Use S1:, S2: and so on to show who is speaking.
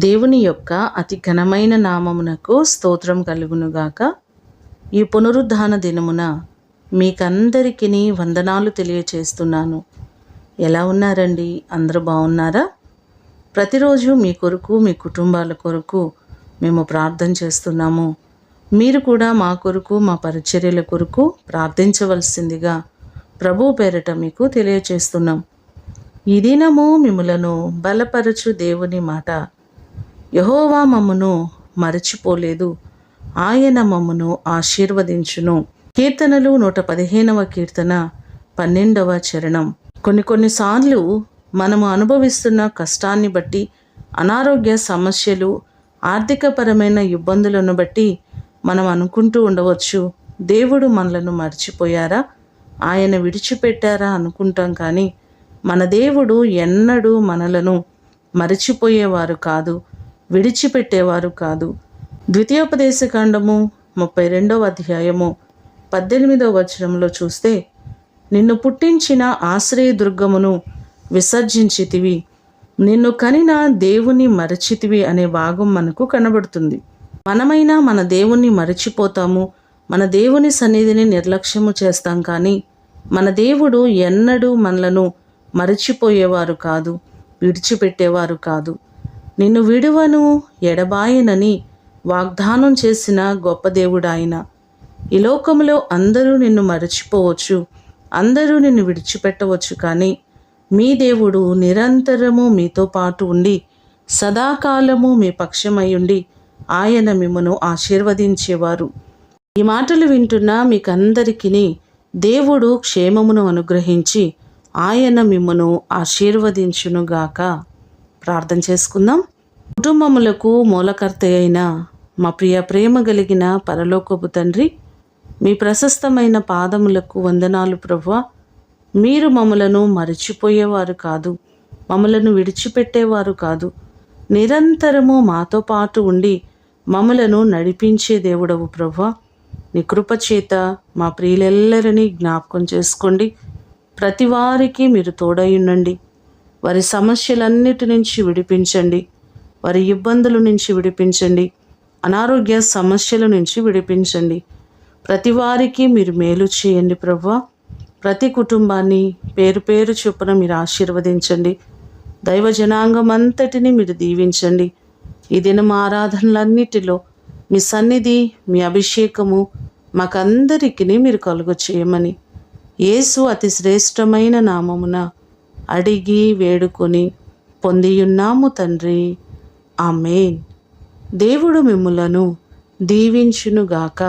S1: దేవుని యొక్క అతి ఘనమైన నామమునకు స్తోత్రం కలుగునుగాక. ఈ పునరుద్ధాన దినమున మీకందరికీ వందనాలు తెలియచేస్తున్నాను. ఎలా ఉన్నారండి? అందరూ బాగున్నారా? ప్రతిరోజు మీ కొరకు, మీ కుటుంబాల కొరకు మేము ప్రార్థన చేస్తున్నాము. మీరు కూడా మా కొరకు, మా పరిచర్యల కొరకు ప్రార్థించవలసిందిగా ప్రభు పేరిట మీకు తెలియచేస్తున్నాం. ఈ దినము మిమ్ములను బలపరచు దేవుని మాట, యెహోవా మమ్మును మరచిపోలేదు, ఆయన మమ్మును ఆశీర్వదించును. కీర్తనలు 115వ కీర్తన 12వ చరణం. కొన్నిసార్లు మనము అనుభవిస్తున్న కష్టాన్ని బట్టి, అనారోగ్య సమస్యలు, ఆర్థికపరమైన ఇబ్బందులను బట్టి మనం అనుకుంటూ ఉండవచ్చు, దేవుడు మనలను మర్చిపోయారా, ఆయన విడిచిపెట్టారా అనుకుంటాం. కానీ మన దేవుడు ఎన్నడూ మనలను మరచిపోయేవారు కాదు, విడిచిపెట్టేవారు కాదు. ద్వితీయోపదేశకాండము 32వ అధ్యాయము 18వ వచనంలో చూస్తే, నిన్ను పుట్టించిన ఆశ్రయదుర్గమును విసర్జించితివి, నిన్ను కనిన దేవుని మరచితివి అనే భాగం మనకు కనబడుతుంది. మనమైనా మన దేవుణ్ణి మరచిపోతాము, మన దేవుని సన్నిధిని నిర్లక్ష్యము చేస్తాం. కానీ మన దేవుడు ఎన్నడూ మనలను మరచిపోయేవారు కాదు, విడిచిపెట్టేవారు కాదు. నిన్ను విడువను ఎడబాయనని వాగ్దానం చేసిన గొప్ప దేవుడు ఆయన. ఈ లోకంలో అందరూ నిన్ను మరచిపోవచ్చు, అందరూ నిన్ను విడిచిపెట్టవచ్చు. కానీ మీ దేవుడు నిరంతరము మీతో పాటు ఉండి, సదాకాలము మీ పక్షమై ఉండి, ఆయన మిమ్మును ఆశీర్వదించేవారు. ఈ మాటలు వింటున్న మీకందరికీ దేవుడు క్షేమమును అనుగ్రహించి ఆయన మిమ్మును ఆశీర్వదించునుగాక. ప్రార్థన చేసుకుందాం. కుటుంబములకు మూలకర్త అయిన మా ప్రేమ కలిగిన పరలోకపు తండ్రి, మీ ప్రశస్తమైన పాదములకు వందనాలు ప్రభువా. మీరు మమ్మలను మరచిపోయేవారు కాదు, మమ్మలను విడిచిపెట్టేవారు కాదు, నిరంతరము మాతో పాటు ఉండి మమ్మలను నడిపించే దేవుడవు ప్రభువా. నీ కృపచేత మా ప్రియులెల్లరినీ జ్ఞాపకం చేసుకోండి. ప్రతి వారికి మీరు తోడై ఉండండి. వారి సమస్యలన్నిటి నుంచి విడిపించండి, వారి ఇబ్బందుల నుంచి విడిపించండి, అనారోగ్య సమస్యల నుంచి విడిపించండి. ప్రతి వారికి మీరు మేలు చేయండి ప్రభువా. ప్రతి కుటుంబాన్ని పేరు పేరు చొప్పున మీరు ఆశీర్వదించండి. దైవ జనాంగం అంతటిని మీరు దీవించండి. ఈ దినం ఆరాధనలన్నిటిలో మీ సన్నిధి, మీ అభిషేకము మాకందరికీ మీరు కలుగ చేయమని యేసు అతి శ్రేష్టమైన నామమున అడిగి వేడుకొని పొందియున్నాము తండ్రి, ఆమేన్. దేవుడు మిమ్ములను దీవించునుగాక.